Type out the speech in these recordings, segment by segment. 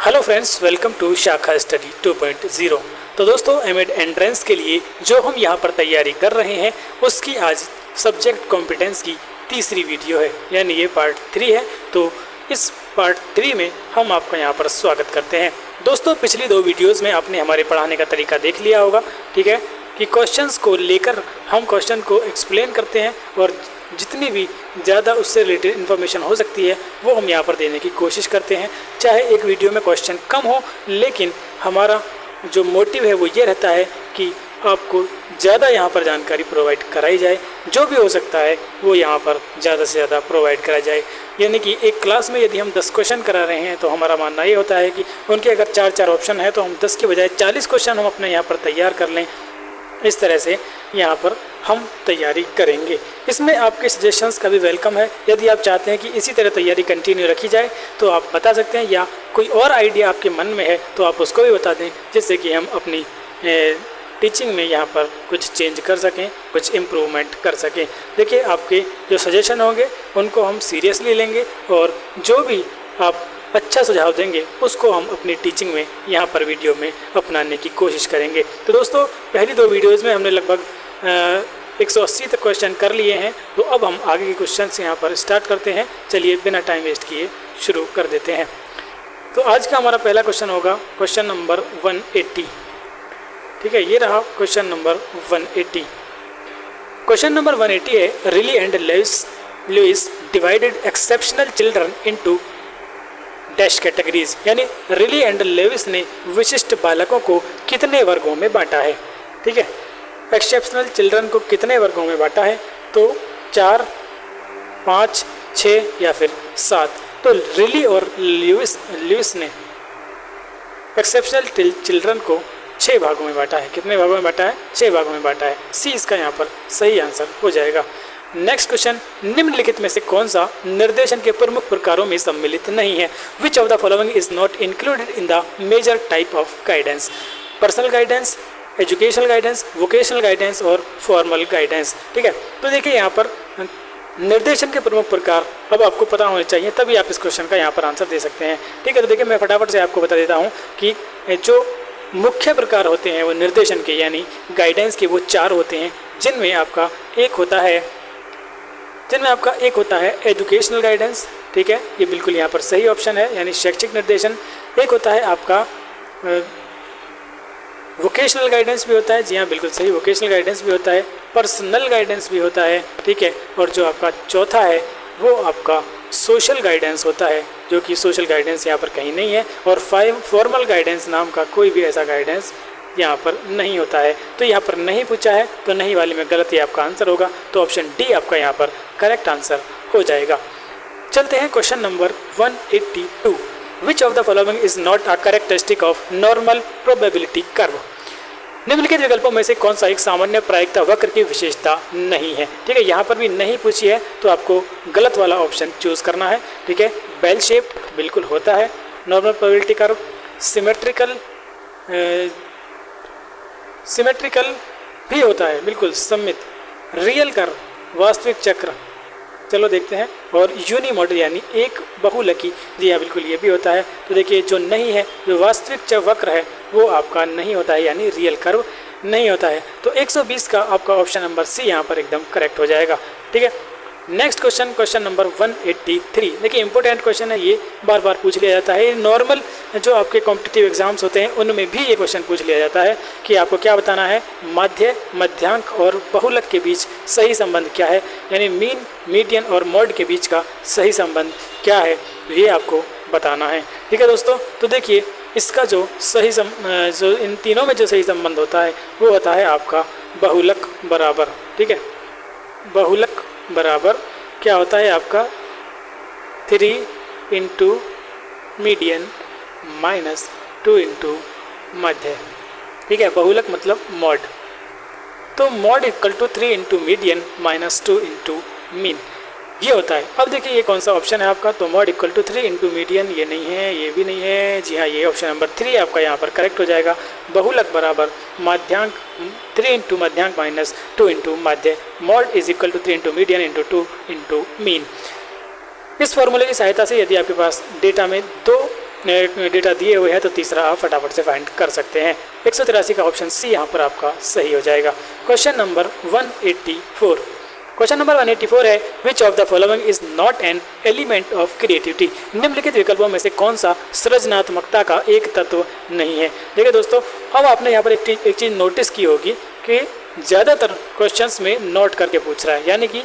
Hello friends, welcome to शाखा study 2.0। तो दोस्तों, एमएड एंट्रेंस के लिए जो हम यहाँ पर तैयारी कर रहे हैं उसकी आज सब्जेक्ट कॉम्पिटेंस की तीसरी वीडियो है, यानी ये पार्ट 3 है। तो इस पार्ट 3 में हम आपका यहाँ पर स्वागत करते हैं। दोस्तों, पिछली 2 वीडियोज़ में आपने हमारे पढ़ाने का तरीका देख लिया होगा, ठीक है, कि क्वेश्चंस को लेकर हम क्वेश्चन को एक्सप्लेन करते हैं और जितनी भी ज़्यादा उससे रिलेटेड इन्फॉर्मेशन हो सकती है वो हम यहाँ पर देने की कोशिश करते हैं। चाहे एक वीडियो में क्वेश्चन कम हो, लेकिन हमारा जो मोटिव है वो ये रहता है कि आपको ज़्यादा यहाँ पर जानकारी प्रोवाइड कराई जाए। जो भी हो सकता है वो यहाँ पर ज़्यादा से ज़्यादा प्रोवाइड करा जाए। यानी कि एक क्लास में यदि हम 10 क्वेश्चन करा रहे हैं तो हमारा मानना ये होता है कि उनके अगर 4 ऑप्शन है तो हम 10 के बजाय 40 क्वेश्चन हम अपने यहाँ पर तैयार कर लें। इस तरह से यहाँ पर हम तैयारी करेंगे। इसमें आपके सजेशंस का भी वेलकम है। यदि आप चाहते हैं कि इसी तरह तैयारी कंटिन्यू रखी जाए तो आप बता सकते हैं, या कोई और आइडिया आपके मन में है तो आप उसको भी बता दें, जिससे कि हम अपनी टीचिंग में यहाँ पर कुछ चेंज कर सकें, कुछ इम्प्रूवमेंट कर सकें। देखिए, आपके जो सजेशन होंगे उनको हम सीरियसली लेंगे और जो भी आप अच्छा सुझाव देंगे उसको हम अपनी टीचिंग में यहाँ पर वीडियो में अपनाने की कोशिश करेंगे। तो दोस्तों, पहली 2 वीडियोज़ में हमने लगभग 180 तक क्वेश्चन कर लिए हैं। तो अब हम आगे के क्वेश्चन यहाँ पर स्टार्ट करते हैं। चलिए बिना टाइम वेस्ट किए शुरू कर देते हैं। तो आज का हमारा पहला क्वेश्चन होगा क्वेश्चन नंबर 180। ठीक है, ये रहा क्वेश्चन नंबर 180। क्वेश्चन नंबर 180 है, Reilly and Lewis divided exceptional children into dash categories. यानी रिली एंड लेविस ने विशिष्ट बालकों को कितने वर्गों में बांटा है। ठीक है, एक्सेप्शनल चिल्ड्रन को कितने वर्गों में बांटा है, तो 4, 5, 6 या फिर 7। तो रिली और लुइस ने एक्सेप्शनल चिल्ड्रन को 6 भागों में बांटा है। कितने भागों में बांटा है? 6 भागों में बांटा है। सी इसका यहाँ पर सही आंसर हो जाएगा। नेक्स्ट क्वेश्चन, निम्नलिखित में से कौन सा निर्देशन के प्रमुख प्रकारों में सम्मिलित नहीं है? Which of the following is not included in the major type of guidance? Personal guidance, educational guidance, vocational guidance और फॉर्मल गाइडेंस। ठीक है, तो देखिए यहाँ पर निर्देशन के प्रमुख प्रकार अब आपको पता होने चाहिए, तभी आप इस क्वेश्चन का यहाँ पर आंसर दे सकते हैं। ठीक है, तो देखिए मैं फटाफट से आपको बता देता हूँ कि जो मुख्य प्रकार होते हैं वो निर्देशन के यानी गाइडेंस के वो 4 होते हैं, जिनमें आपका एक होता है एजुकेशनल गाइडेंस। ठीक है, ये बिल्कुल यहाँ पर सही ऑप्शन है, यानी शैक्षिक निर्देशन। एक होता है आपका वोकेशनल गाइडेंस भी होता है, जी हाँ बिल्कुल सही, वोकेशनल गाइडेंस भी होता है। पर्सनल गाइडेंस भी होता है। ठीक है, और जो आपका चौथा है वो आपका सोशल गाइडेंस होता है, जो कि सोशल गाइडेंस यहाँ पर कहीं नहीं है। और फॉर्मल गाइडेंस नाम का कोई भी ऐसा गाइडेंस यहाँ पर नहीं होता है। तो यहाँ पर नहीं पूछा है, तो नहीं वाले में गलत ही आपका आंसर होगा। तो ऑप्शन डी आपका यहाँ पर करेक्ट आंसर हो जाएगा। चलते हैं question number 182। Which of the following is not a characteristic of normal probability curve? निम्नलिखित विकल्पों में से कौन सा एक सामान्य प्रायिकता वक्र की विशेषता नहीं है? ठीक है, यहाँ पर भी नहीं पूछी है तो आपको गलत वाला ऑप्शन चूज करना है। ठीक है, बेल शेप्ड बिल्कुल होता है नॉर्मल प्रोबेबिलिटी कर्व। सिमेट्रिकल भी होता है, बिल्कुल सममित। रियल कर्व, वास्तविक चक्र, चलो देखते हैं। और यूनिमोडल यानी एक बहुलकी, जी हाँ बिल्कुल ये भी होता है। तो देखिए जो नहीं है, जो वास्तविक वक्र है वो आपका नहीं होता है, यानी रियल कर्व नहीं होता है। तो 120 का आपका ऑप्शन नंबर सी यहाँ पर एकदम करेक्ट हो जाएगा। ठीक है, नेक्स्ट क्वेश्चन, क्वेश्चन नंबर 183। देखिए इंपॉर्टेंट क्वेश्चन है, ये बार बार पूछ लिया जाता है। नॉर्मल जो आपके कॉम्पिटिटिव एग्जाम्स होते हैं उनमें भी ये क्वेश्चन पूछ लिया जाता है कि आपको क्या बताना है, माध्य, मध्यांक और बहुलक के बीच सही संबंध क्या है, यानी मीन, मीडियन और मॉड के बीच का सही संबंध क्या है, ये आपको बताना है। ठीक है दोस्तों, तो देखिए इसका जो इन तीनों में जो सही संबंध होता है वो होता है आपका बहुलक बराबर। ठीक है, बहुलक बराबर क्या होता है आपका 3 इंटू मीडियन माइनस 2 इंटू मध्य। ठीक है, बहुलक मतलब मॉड। तो mode equal to 3 into median minus 2 into mean, ये होता है। अब देखिए ये कौन सा ऑप्शन है आपका, तो mode equal to 3 into median, ये नहीं है, ये भी नहीं है, जी हाँ ये ऑप्शन नंबर 3 आपका यहाँ पर करेक्ट हो जाएगा। बहुलक बराबर माध्यांक 3 इंटू माध्यांक माइनस 2 इंटू माध्य, mode is equal to 3 into median into 2 into mean. इस फॉर्मूले की सहायता से यदि आपके पास डेटा में 2 डेटा दिए हुए हैं, तो तीसरा आप फटाफट से फाइंड कर सकते हैं। 183 का ऑप्शन सी यहाँ पर आपका सही हो जाएगा। Question number 184। क्वेश्चन नंबर 184 है, which of the following is not an element of creativity. निम्नलिखित विकल्पों में से कौन सा सृजनात्मकता का एक तत्व नहीं है। देखिए दोस्तों, अब आपने यहाँ पर एक चीज़ नोटिस की होगी कि ज़्यादातर क्वेश्चंस में नोट करके पूछ रहा है, यानी कि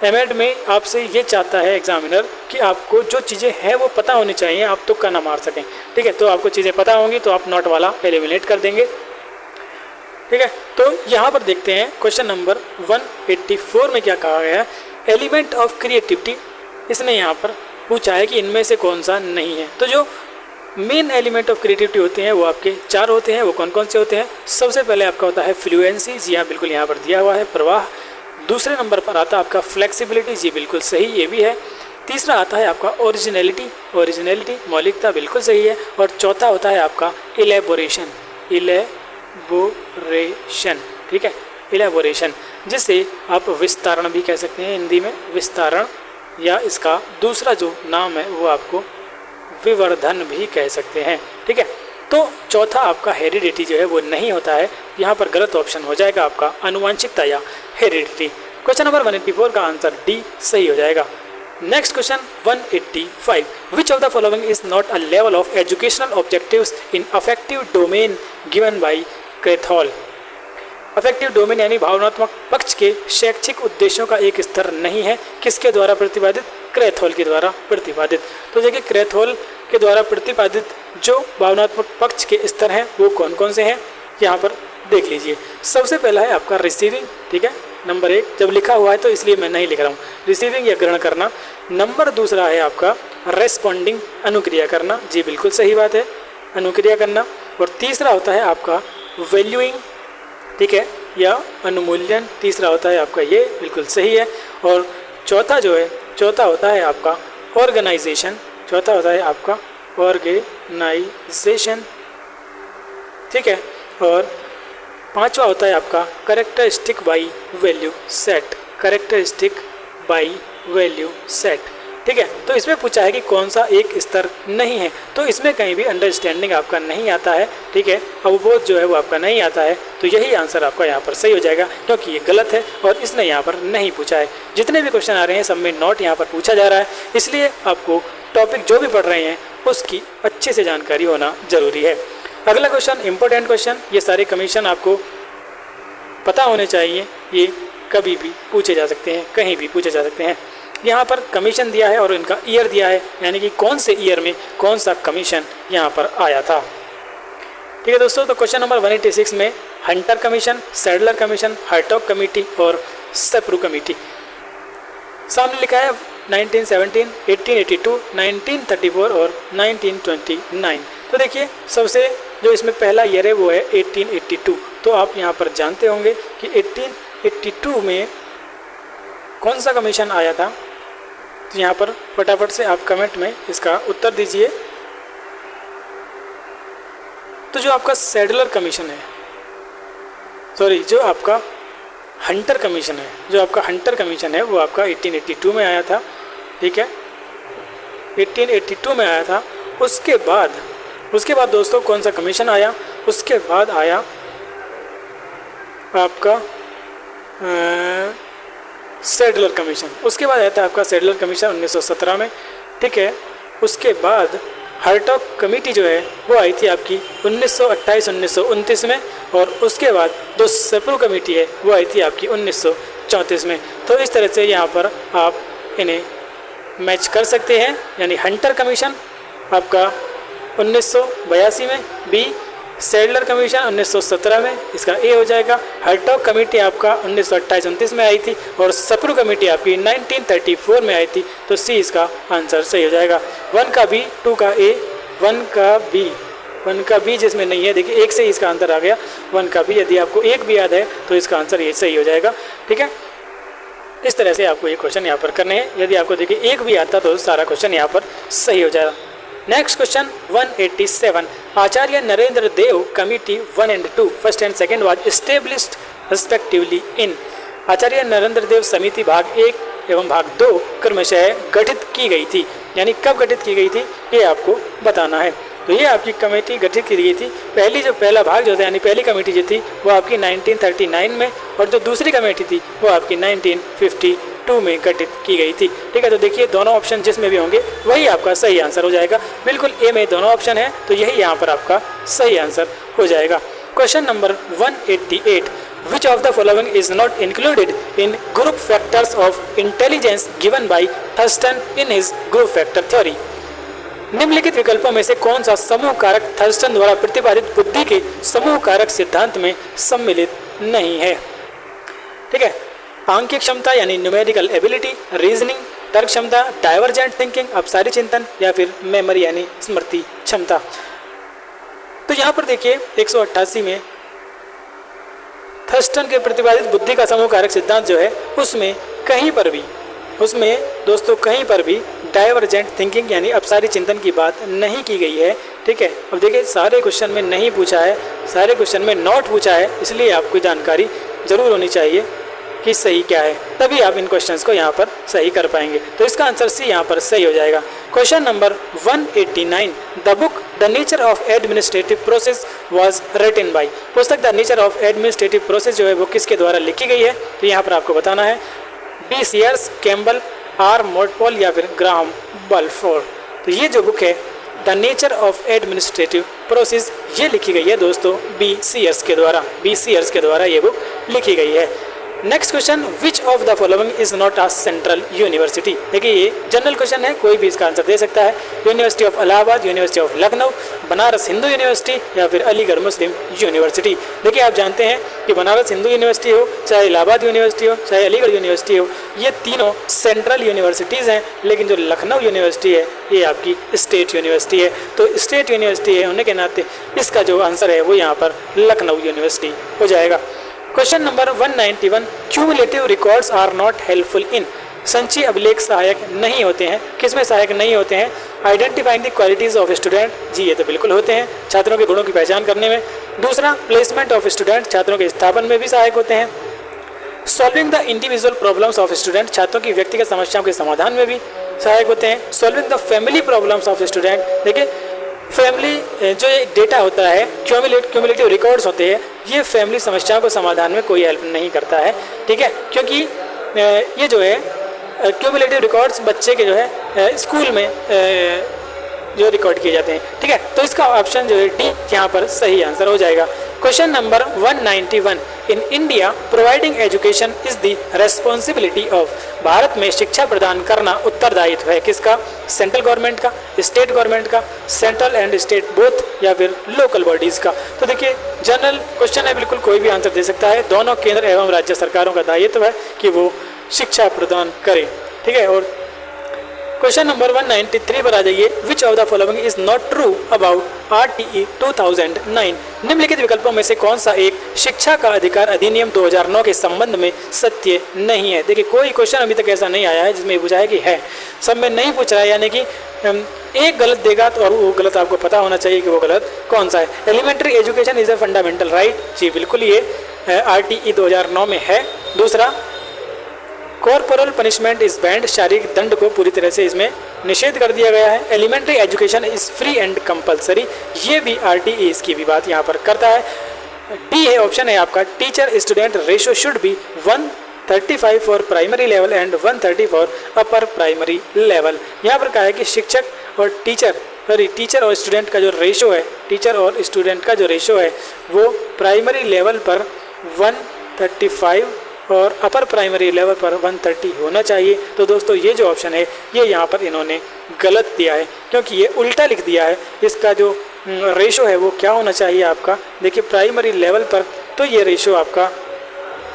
एमएड में आपसे ये चाहता है एग्जामिनर कि आपको जो चीज़ें हैं वो पता होनी चाहिए, आप तुक्का ना मार सकें। ठीक है, तो आपको चीज़ें पता होंगी तो आप नोट वाला एलिमिनेट कर देंगे। ठीक है, तो यहाँ पर देखते हैं क्वेश्चन नंबर 184 में क्या कहा गया है, एलिमेंट ऑफ क्रिएटिविटी। इसने यहाँ पर पूछा है कि इनमें से कौन सा नहीं है। तो जो मेन एलिमेंट ऑफ क्रिएटिविटी होते हैं वो आपके 4 होते हैं। वो कौन कौन से होते हैं? सबसे पहले आपका होता है फ्लुएंसी, जी हाँ बिल्कुल यहाँ पर दिया हुआ है, प्रवाह। दूसरे नंबर पर आता है आपका फ्लेक्सिबिलिटी, जी बिल्कुल सही, ये भी है। तीसरा आता है आपका ओरिजिनलिटी, ओरिजिनलिटी मौलिकता, बिल्कुल सही है। और चौथा होता है आपका इलेबोरेशन, इलेबोरेशन, ठीक है, इलेबोरेशन, जिसे आप विस्तारण भी कह सकते हैं हिंदी में, विस्तारण, या इसका दूसरा जो नाम है वो आपको विवर्धन भी कह सकते हैं। ठीक है, तो चौथा आपका हेरिडिटी जो है वो नहीं होता है। यहाँ पर गलत ऑप्शन हो जाएगा आपका आनुवांशिकता या हेरिडिटी। क्वेश्चन नंबर 184 का आंसर डी सही हो जाएगा। Next question 185, which of the following is not a level of educational objectives in affective domain given by Krathwohl. Affective domain यानी भावनात्मक पक्ष के शैक्षिक उद्देश्यों का एक स्तर नहीं है, किसके द्वारा प्रतिपादित? क्रेथॉल के द्वारा प्रतिपादित। तो देखिए क्रेथॉल के द्वारा प्रतिपादित जो भावनात्मक पक्ष के स्तर हैं वो कौन कौन से हैं, यहाँ पर देख लीजिए। सबसे पहला है आपका रिसीविंग, ठीक है, नंबर 1, जब लिखा हुआ है तो इसलिए मैं नहीं लिख रहा हूँ, रिसीविंग या ग्रहण करना। नंबर दूसरा है आपका रेस्पॉन्डिंग, अनुक्रिया करना, जी बिल्कुल सही बात है, अनुक्रिया करना। और तीसरा होता है आपका वैल्यूइंग, ठीक है, या अनुमूल्यन, तीसरा होता है आपका ये, बिल्कुल सही है। और चौथा जो है, चौथा होता है आपका ऑर्गेनाइजेशन, चौथा होता है आपका ऑर्गेनाइजेशन, ठीक है। और पांचवा होता है आपका characteristic by value set, characteristic by value set, ठीक है। तो इसमें पूछा है कि कौन सा एक स्तर नहीं है, तो इसमें कहीं भी अंडरस्टैंडिंग आपका नहीं आता है, ठीक है, अवबोध जो है वो आपका नहीं आता है। तो यही आंसर आपका यहाँ पर सही हो जाएगा, क्योंकि ये गलत है और इसने यहाँ पर नहीं पूछा है। जितने भी क्वेश्चन आ रहे हैं सब में नॉट यहाँ पर पूछा जा रहा है, इसलिए आपको टॉपिक जो भी पढ़ रहे हैं उसकी अच्छे से जानकारी होना जरूरी है। अगला क्वेश्चन इंपॉर्टेंट क्वेश्चन, ये सारे कमीशन आपको पता होने चाहिए, ये कभी भी पूछे जा सकते हैं, कहीं भी पूछे जा सकते हैं। यहाँ पर कमीशन दिया है और इनका ईयर दिया है, यानी कि कौन से ईयर में कौन सा कमीशन यहाँ पर आया था। ठीक है दोस्तों, तो क्वेश्चन नंबर 186 में Hunter commission, Sadler commission, Hartog committee और सेप्रू कमेटी सामने लिखा है 1917, 1882, 1934 और 1929। तो देखिए सबसे जो इसमें पहला ईयर है वो है 1882। तो आप यहाँ पर जानते होंगे कि 1882 में कौन सा कमीशन आया था। तो यहाँ पर फटाफट से आप कमेंट में इसका उत्तर दीजिए। तो जो आपका सैडलर कमीशन है, सॉरी जो आपका हंटर कमीशन है, जो आपका हंटर कमीशन है वो आपका 1882 में आया था, ठीक है, 1882 में आया था। उसके बाद दोस्तों कौन सा कमीशन आया, उसके बाद आया आपका सैडलर कमीशन, उसके बाद आया था आपका सैडलर कमीशन 1917 में, ठीक है। उसके बाद हर्टॉग कमेटी जो है वो आई थी आपकी 1928, 1929 में, और उसके बाद जो सेप्रू कमेटी है वो आई थी आपकी 1934 में। तो इस तरह से यहाँ पर आप इन्हें मैच कर सकते हैं, यानी हंटर कमीशन आपका 1982 में, बी सैडलर कमीशन 1917 में, इसका ए हो जाएगा। हर्टॉग कमेटी आपका 1928-29 में आई थी और सेप्रू कमेटी आपकी 1934 में आई थी। तो सी इसका आंसर सही हो जाएगा। 1 का बी, 2 का ए, 1 का बी जिसमें नहीं है, देखिए एक से ही इसका आंसर आ गया 1 का बी। यदि आपको एक भी याद है तो इसका आंसर ये सही हो जाएगा, ठीक है। इस तरह से आपको ये क्वेश्चन यहाँ पर करने हैं। यदि आपको देखिए एक भी आता तो सारा क्वेश्चन यहाँ पर सही हो जाएगा। Next question 187, Acharya Narendra Dev committee 1 and 2 first and second was established respectively in. Acharya Narendra Dev समिति भाग 1 एवं भाग 2 क्रमशः गठित की गई थी, यानी कब गठित की गई थी ये आपको बताना है। तो ये आपकी कमेटी गठित की गई थी। पहला भाग जो था यानी पहली कमेटी जो थी वो आपकी 1939 में, और जो दूसरी कमेटी थी वो आपकी 1952 में गठित की गई थी। ठीक है, तो देखिए दोनों ऑप्शन जिसमें भी होंगे वही आपका सही आंसर हो जाएगा। बिल्कुल ए में दोनों ऑप्शन है, तो यही यहाँ पर आपका सही आंसर हो जाएगा। Question number 188, which of the following is not included in group factors of intelligence given by Thurston in his group factor theory? निम्नलिखित विकल्पों में से कौन सा समूह कारक थर्स्टन द्वारा प्रतिपादित बुद्धि के समूह कारक सिद्धांत में सम्मिलित नहीं है? ठीक है, आंकिक क्षमता यानी न्यूमेरिकल एबिलिटी, रीजनिंग, तर्क क्षमता, डाइवर्जेंट थिंकिंग, अपसारी चिंतन, या फिर मेमोरी यानी स्मृति क्षमता। तो यहाँ पर देखिए 188 में थर्स्टन के प्रतिपादित बुद्धि का समूह कारक सिद्धांत जो है उसमें कहीं पर भी डाइवर्जेंट थिंकिंग यानी अपसारी चिंतन की बात नहीं की गई है। ठीक है, अब देखिए सारे क्वेश्चन में नहीं पूछा है, सारे क्वेश्चन में नॉट पूछा है, इसलिए आपको जानकारी जरूर होनी चाहिए कि सही क्या है, तभी आप इन क्वेश्चंस को यहाँ पर सही कर पाएंगे। तो इसका आंसर सी यहाँ पर सही हो जाएगा। Question number 189, the book the nature of administrative process was written by. पुस्तक the nature of administrative process जो है वो किसके द्वारा लिखी गई है? तो यहाँ पर आपको बताना है बी सीयर्स, कैम्बल, आर मोटपॉल, या फिर ग्राहम बल्फोर। तो ये जो बुक है the nature of administrative process ये लिखी गई है दोस्तों बी सीयर्स के द्वारा ये बुक लिखी गई है। Next question, which of the following is not a central university? देखिए ये जनरल क्वेश्चन है, कोई भी इसका आंसर दे सकता है। University of Allahabad, university of Lucknow, Banaras Hindu university, या फिर अलीगढ़ मुस्लिम यूनिवर्सिटी। देखिए आप जानते हैं कि बनारस हिंदू यूनिवर्सिटी हो, चाहे इलाहाबाद यूनिवर्सिटी हो, चाहे अलीगढ़ यूनिवर्सिटी हो, ये तीनों सेंट्रल यूनिवर्सिटीज़ हैं, लेकिन जो लखनऊ यूनिवर्सिटी है ये आपकी स्टेट यूनिवर्सिटी है। तो स्टेट यूनिवर्सिटी है होने के नाते इसका जो आंसर है वो यहाँ पर लखनऊ यूनिवर्सिटी हो जाएगा। Question number 191, cumulative records are not helpful in. संचयी अभिलेख सहायक नहीं होते हैं, किसमें सहायक नहीं होते हैं? Identifying the qualities of student, जी ये तो बिल्कुल होते हैं, छात्रों के गुणों की पहचान करने में। दूसरा, प्लेसमेंट ऑफ स्टूडेंट, छात्रों के स्थापन में भी सहायक होते हैं। Solving the individual problems of student, छात्रों की व्यक्तिगत समस्याओं के समाधान में भी सहायक होते हैं। Solving the family problems of student, देखिए फैमिली जो ये डेटा होता है, क्यूमुलेटिव रिकॉर्ड्स होते हैं, ये फैमिली समस्याओं को समाधान में कोई हेल्प नहीं करता है। ठीक है, क्योंकि ये जो है क्यूमुलेटिव रिकॉर्ड्स बच्चे के जो है स्कूल में जो रिकॉर्ड किए जाते हैं। ठीक है, तो इसका ऑप्शन जो है डी यहाँ पर सही आंसर हो जाएगा। Question number 191, in India providing education is the responsibility of. Bharat में शिक्षा प्रदान करना उत्तरदायित्व है किसका? सेंट्रल गवर्नमेंट का, स्टेट गवर्नमेंट का, सेंट्रल एंड स्टेट बोथ, या फिर लोकल बॉडीज का। तो देखिए जनरल क्वेश्चन है, बिल्कुल कोई भी आंसर दे सकता है। दोनों केंद्र एवं राज्य सरकारों का दायित्व है कि वो शिक्षा प्रदान करें। ठीक है, और क्वेश्चन नंबर 193 पर आ जाइए, विच of the following is not true about RTE 2009। निम्नलिखित विकल्पों में से कौन सा एक शिक्षा का अधिकार अधिनियम 2009 के संबंध में सत्य नहीं है? देखिए कोई क्वेश्चन अभी तक ऐसा नहीं आया है जिसमें पूछा है कि है, सब में नहीं पूछ रहा है, यानी कि एक गलत देगा तो और वो गलत आपको पता होना चाहिए कि वो गलत कौन सा है। Elementary education is a fundamental right, जी बिल्कुल ये RTE 2009 में है। दूसरा, कॉर्पोरल पनिशमेंट इज बैंड, शारीरिक दंड को पूरी तरह से इसमें निषेध कर दिया गया है। Elementary education is free and compulsory, ये भी RTE इसकी भी बात यहाँ पर करता है। डी है ऑप्शन है आपका, teacher student ratio should be 135 for primary level and 130 for upper primary level. यहाँ पर कहा है कि शिक्षक और टीचर और स्टूडेंट का जो रेशो है, टीचर और स्टूडेंट का जो रेशो है वो प्राइमरी लेवल पर 135 और अपर प्राइमरी लेवल पर 130 होना चाहिए। तो दोस्तों ये जो ऑप्शन है ये यहाँ पर इन्होंने गलत दिया है, क्योंकि ये उल्टा लिख दिया है। इसका जो रेशो है वो क्या होना चाहिए आपका? देखिए प्राइमरी लेवल पर तो ये रेशो आपका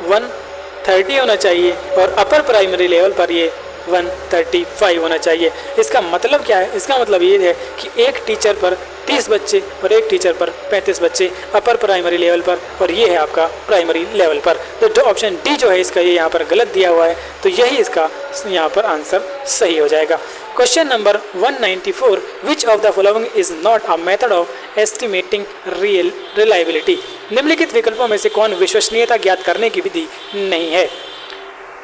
130 होना चाहिए और अपर प्राइमरी लेवल पर ये 135 होना चाहिए। इसका मतलब क्या है? इसका मतलब ये है कि एक टीचर पर 30 बच्चे और एक टीचर पर 35 बच्चे अपर प्राइमरी लेवल पर, और ये है आपका प्राइमरी लेवल पर। तो ऑप्शन डी जो है इसका ये यहाँ पर गलत दिया हुआ है, तो यही इसका यहाँ पर आंसर सही हो जाएगा। Question number 194, which of the following is not a method of estimating reliability. निम्नलिखित विकल्पों में से कौन विश्वसनीयता ज्ञात करने की विधि नहीं है?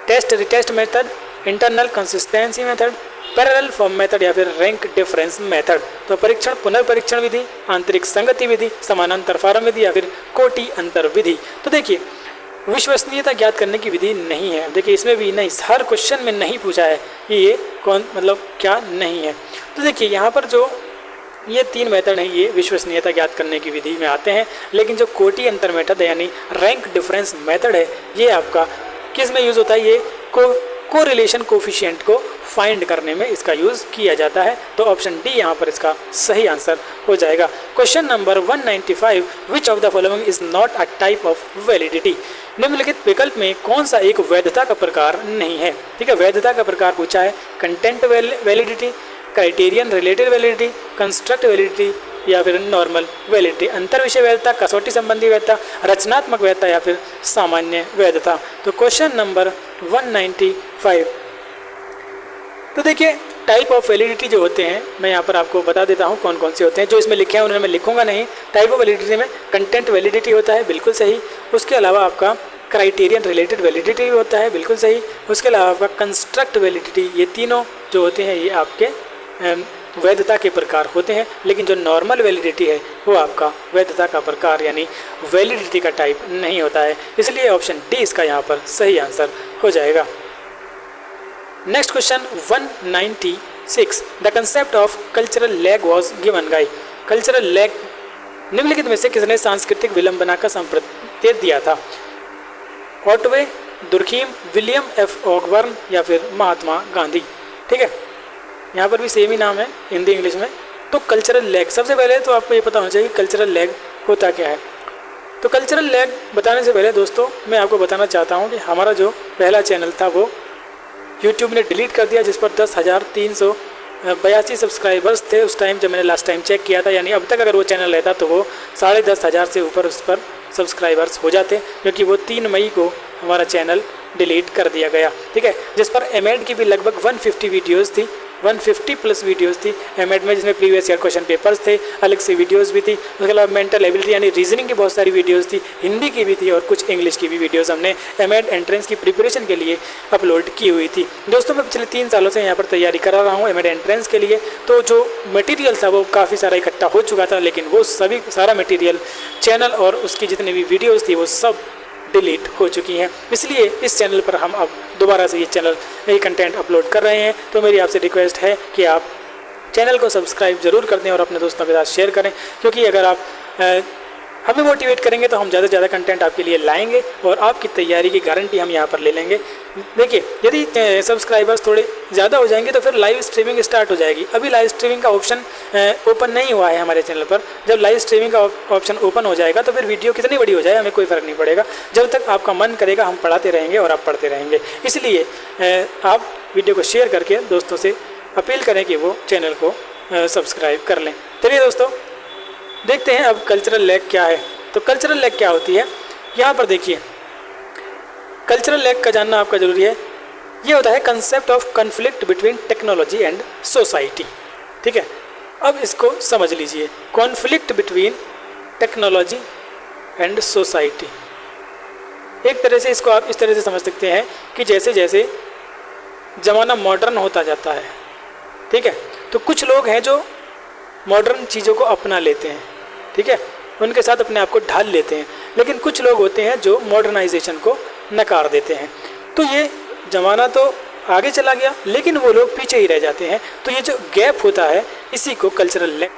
Test retest method, internal consistency method, parallel form method या फिर रैंक डिफरेंस मेथड। तो परीक्षण पुनर्परीक्षण विधि, आंतरिक संगति विधि, समानांतर फार्म विधि या फिर कोटि अंतर विधि। तो देखिए विश्वसनीयता ज्ञात करने की विधि नहीं है। देखिए इसमें भी नहीं, हर क्वेश्चन में नहीं पूछा है कि ये कौन मतलब क्या नहीं है। तो देखिए यहाँ पर जो ये 3 मेथड हैं ये विश्वसनीयता ज्ञात करने की विधि में आते हैं, लेकिन जो कोटि अंतर मेथड है यानी रैंक डिफरेंस मेथड है ये आपका किस में यूज़ होता है, ये कोरिलेशन कोफिशिएंट को फाइंड करने में इसका यूज़ किया जाता है। तो ऑप्शन डी यहाँ पर इसका सही आंसर हो जाएगा। Question number 195, which of the following is not a type of validity. निम्नलिखित विकल्प में कौन सा एक वैधता का प्रकार नहीं है। ठीक है, वैधता का प्रकार पूछा है, content validity, criterion related validity, construct validity या फिर नॉर्मल वैलिडिटी, अंतर विषय वैधता, कसौटी संबंधी वैधता, रचनात्मक वैधता या फिर सामान्य वैधता। तो क्वेश्चन नंबर 195, तो देखिए टाइप ऑफ वैलिडिटी जो होते हैं मैं यहाँ पर आपको बता देता हूँ कौन कौन से होते हैं। जो इसमें लिखे हैं उन्हें मैं लिखूंगा नहीं। टाइप ऑफ वैलिडिटी में कंटेंट वैलिडिटी होता है, बिल्कुल सही। उसके अलावा आपका क्राइटेरियन रिलेटेड वैलिडिटी होता है, बिल्कुल सही। उसके अलावा आपका कंस्ट्रक्ट वैलिडिटी, ये तीनों जो होते हैं ये आपके वैधता के प्रकार होते हैं। लेकिन जो नॉर्मल वैलिडिटी है वो आपका वैधता का प्रकार यानी वैलिडिटी का टाइप नहीं होता है, इसलिए ऑप्शन डी इसका यहाँ पर सही आंसर हो जाएगा। Next question 196, the concept of cultural lag was given by. Cultural lag निम्नलिखित में से किसने सांस्कृतिक विलंबना का संप्रत्यय दिया था। ऑटवे, दुर्खीम, विलियम एफ ऑकबर्न या फिर महात्मा गांधी। ठीक है, यहाँ पर भी सेम ही नाम है हिंदी इंग्लिश में। तो कल्चरल लैग, सबसे पहले तो आपको ये पता होना चाहिए कि कल्चरल लैग होता क्या है। तो कल्चरल लैग बताने से पहले दोस्तों मैं आपको बताना चाहता हूँ कि हमारा जो पहला चैनल था वो यूट्यूब ने डिलीट कर दिया, जिस पर 10,382 सब्सक्राइबर्स थे उस टाइम जब मैंने लास्ट टाइम चेक किया था। यानी अब तक अगर वो चैनल रहता तो वो 10,500 से ऊपर उस पर सब्सक्राइबर्स हो जाते, क्योंकि वो 3 मई को हमारा चैनल डिलीट कर दिया गया। ठीक है, जिस पर एमएड की भी लगभग 150 वीडियोज़ थी, 150 प्लस वीडियोस थी एमएड में, जिसमें प्रीवियस ईयर क्वेश्चन पेपर्स थे, अलग से वीडियोस भी थी। उसके अलावा मेंटल एबिलिटी यानी रीजनिंग की बहुत सारी वीडियोस थी, हिंदी की भी थी और कुछ इंग्लिश की भी वीडियोस हमने एमएड एंट्रेंस की प्रिपरेशन के लिए अपलोड की हुई थी। दोस्तों मैं पिछले 3 सालों से यहाँ पर तैयारी करा रहा हूँ एमएड एंट्रेंस के लिए। तो जो मटेरियल था वो काफ़ी सारा इकट्ठा हो चुका था, लेकिन वो सारा मटेरियल चैनल और उसकी जितनी भी वीडियोज़ थी वो सब डिलीट हो चुकी हैं। इसलिए इस चैनल पर हम अब दोबारा से ये कंटेंट अपलोड कर रहे हैं। तो मेरी आपसे रिक्वेस्ट है कि आप चैनल को सब्सक्राइब जरूर कर दें और अपने दोस्तों के साथ शेयर करें, क्योंकि अगर आप हमें मोटिवेट करेंगे तो हम ज़्यादा से ज़्यादा कंटेंट आपके लिए लाएंगे और आपकी तैयारी की गारंटी हम यहाँ पर ले लेंगे। देखिए यदि सब्सक्राइबर्स थोड़े ज़्यादा हो जाएंगे तो फिर लाइव स्ट्रीमिंग स्टार्ट हो जाएगी। अभी लाइव स्ट्रीमिंग का ऑप्शन ओपन नहीं हुआ है हमारे चैनल पर। जब लाइव स्ट्रीमिंग का ऑप्शन ओपन हो जाएगा तो फिर वीडियो कितनी बड़ी हो जाए हमें कोई फ़र्क नहीं पड़ेगा। जब तक आपका मन करेगा हम पढ़ाते रहेंगे और आप पढ़ते रहेंगे। इसलिए आप वीडियो को शेयर करके दोस्तों से अपील करें कि वो चैनल को सब्सक्राइब कर लें। चलिए दोस्तों देखते हैं अब कल्चरल लैग क्या है। तो कल्चरल लैग क्या होती है, यहाँ पर देखिए कल्चरल लैग का जानना आपका ज़रूरी है। ये होता है concept of conflict between technology and society. ठीक है, अब इसको समझ लीजिए, conflict between technology and society. एक तरह से इसको आप इस तरह से समझ सकते हैं कि जैसे जैसे ज़माना मॉडर्न होता जाता है, ठीक है, तो कुछ लोग हैं जो मॉडर्न चीज़ों को अपना लेते हैं, ठीक है, उनके साथ अपने आप को ढाल लेते हैं। लेकिन कुछ लोग होते हैं जो मॉडर्नाइजेशन को नकार देते हैं। तो ये ज़माना तो आगे चला गया लेकिन वो लोग पीछे ही रह जाते हैं। तो ये जो गैप होता है इसी को कल्चरल लैग।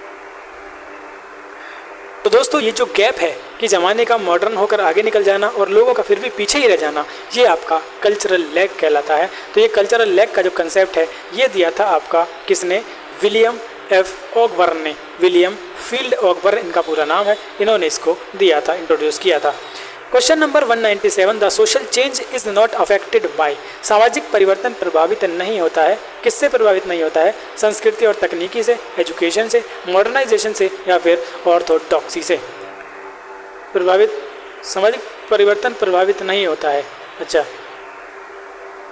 तो दोस्तों ये जो गैप है कि ज़माने का मॉडर्न होकर आगे निकल जाना और लोगों का फिर भी पीछे ही रह जाना, ये आपका कल्चरल लैग कहलाता है। तो ये कल्चरल लैग का जो कंसेप्ट है ये दिया था आपका किसने, विलियम एफ ऑकबर्न ने। विलियम फील्ड ऑकबर्न इनका पूरा नाम है, इन्होंने इसको दिया था, इंट्रोड्यूस किया था। Question number 197, the social change is not affected by. सामाजिक परिवर्तन प्रभावित नहीं होता है, किससे प्रभावित नहीं होता है, संस्कृति और तकनीकी से, एजुकेशन से, मॉडर्नाइजेशन से या फिर ऑर्थोडॉक्सी से। प्रभावित सामाजिक परिवर्तन प्रभावित नहीं होता है। अच्छा,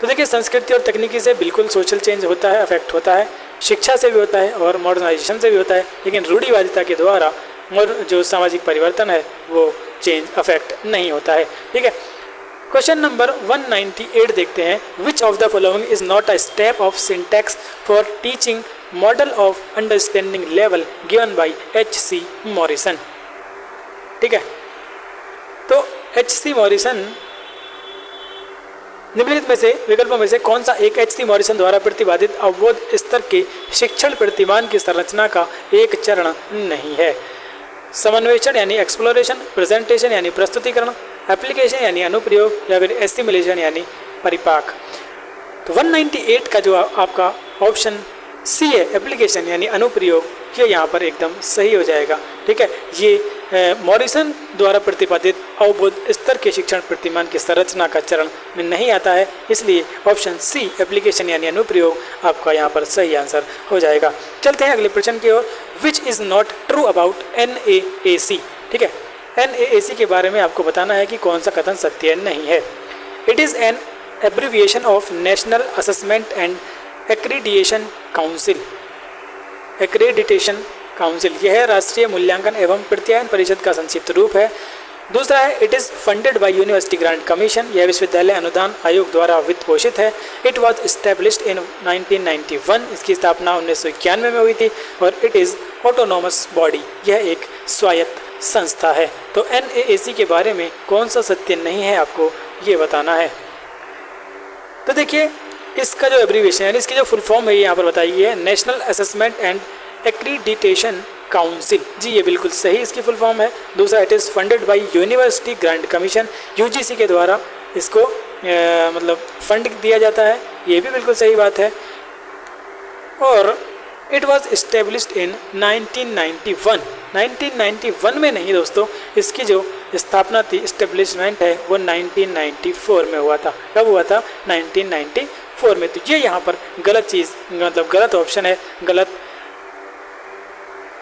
तो देखिए संस्कृति और तकनीकी से बिल्कुल सोशल चेंज होता है, अफेक्ट होता है, शिक्षा से भी होता है और मॉडर्नाइजेशन से भी होता है। लेकिन रूढ़िवादिता के द्वारा जो सामाजिक परिवर्तन है वो चेंज अफेक्ट नहीं होता है। ठीक है, क्वेश्चन नंबर 198 देखते हैं, विच of the following is not a step of syntax for teaching model of understanding level given by H.C. Morrison. ठीक है, तो H.C. मॉरिसन निम्नलिखित में से विकल्पों में से कौन सा एक H.C. मॉरिसन द्वारा प्रतिपादित अवबोध स्तर के शिक्षण प्रतिमान की संरचना का एक चरण नहीं है? समन्वेषण यानी एक्सप्लोरेशन, प्रेजेंटेशन यानी प्रस्तुतिकरण, एप्लीकेशन यानी अनुप्रयोग या फिर एसिमुलेशन यानी परिपाक। तो 198 का जो आपका ऑप्शन सी है, एप्लीकेशन यानी अनुप्रयोग, ये यहाँ पर एकदम सही हो जाएगा। ठीक है, ये मॉरिसन द्वारा प्रतिपादित अवबोध स्तर के शिक्षण प्रतिमान की संरचना का चरण में नहीं आता है, इसलिए ऑप्शन सी एप्लीकेशन यानी अनुप्रयोग आपका यहाँ पर सही आंसर हो जाएगा। चलते हैं अगले प्रश्न की ओर। Which is not true about NAAC। ठीक है, NAAC के बारे में आपको बताना है कि कौन सा कथन सत्य नहीं है। It is an abbreviation of national assessment and accreditation council. Accreditation council, यह है राष्ट्रीय मूल्यांकन एवं प्रत्यायन परिषद का संक्षिप्त रूप है। दूसरा है, it is funded by university grant commission, यह विश्वविद्यालय अनुदान आयोग द्वारा वित्त पोषित है। इट वॉज इस्टेब्लिश्ड इन 1991, इसकी स्थापना 1991 में हुई थी। और इट इज़ ऑटोनोमस बॉडी, यह एक स्वायत्त संस्था है। तो NAAC के बारे में कौन सा सत्य नहीं है आपको ये बताना है। तो देखिए, इसका जो एब्रीविएशन यानी इसकी जो फुल फॉर्म है यहाँ पर बताई गई है, national assessment and accreditation council. जी ये बिल्कुल सही इसकी फुल फॉर्म है। दूसरा, it is funded by university grant commission, UGC के द्वारा इसको मतलब फंड दिया जाता है, ये भी बिल्कुल सही बात है। और इट वॉज इस्टेब्लिश्ड इन 1991, 1991 में नहीं दोस्तों, इसकी जो स्थापना थी, इस्टेब्लिशमेंट है, वो 1994 में हुआ था। कब हुआ था? 1994 में। तो ये यहाँ पर गलत चीज़, मतलब गलत ऑप्शन है, गलत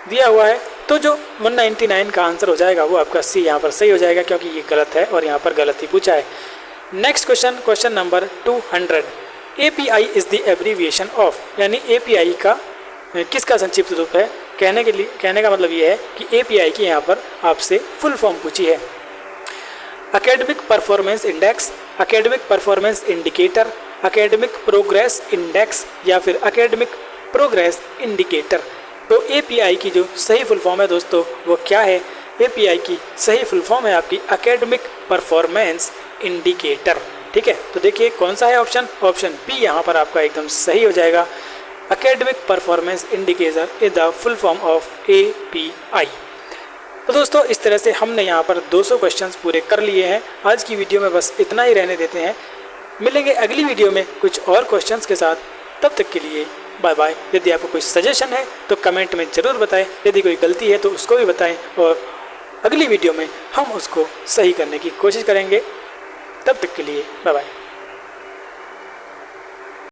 दिया हुआ है। तो जो 199 का आंसर हो जाएगा वो आपका सी यहाँ पर सही हो जाएगा, क्योंकि ये गलत है और यहाँ पर गलत ही पूछा है। Next question, question number 200। API is the abbreviation of, यानी API का किसका संक्षिप्त रूप है? कहने का मतलब ये है कि API की यहाँ पर आपसे फुल फॉर्म पूछी है। Academic performance index, academic performance indicator, academic progress index या फिर एकेडमिक प्रोग्रेस इंडिकेटर। तो API की जो सही फुल फॉर्म है दोस्तों वो क्या है? API की सही फुल फॉर्म है आपकी एकेडमिक परफॉर्मेंस इंडिकेटर। ठीक है, तो देखिए कौन सा है ऑप्शन? ऑप्शन बी यहाँ पर आपका एकदम सही हो जाएगा। Academic performance indicator is the full form of API। तो दोस्तों इस तरह से हमने यहाँ पर 200 क्वेश्चंस पूरे कर लिए हैं। आज की वीडियो में बस इतना ही रहने देते हैं, मिलेंगे अगली वीडियो में कुछ और क्वेश्चंस के साथ। तब तक के लिए बाय बाय। यदि आपको कोई सजेशन है तो कमेंट में ज़रूर बताएं, यदि कोई गलती है तो उसको भी बताएं और अगली वीडियो में हम उसको सही करने की कोशिश करेंगे। तब तक के लिए बाय बाय।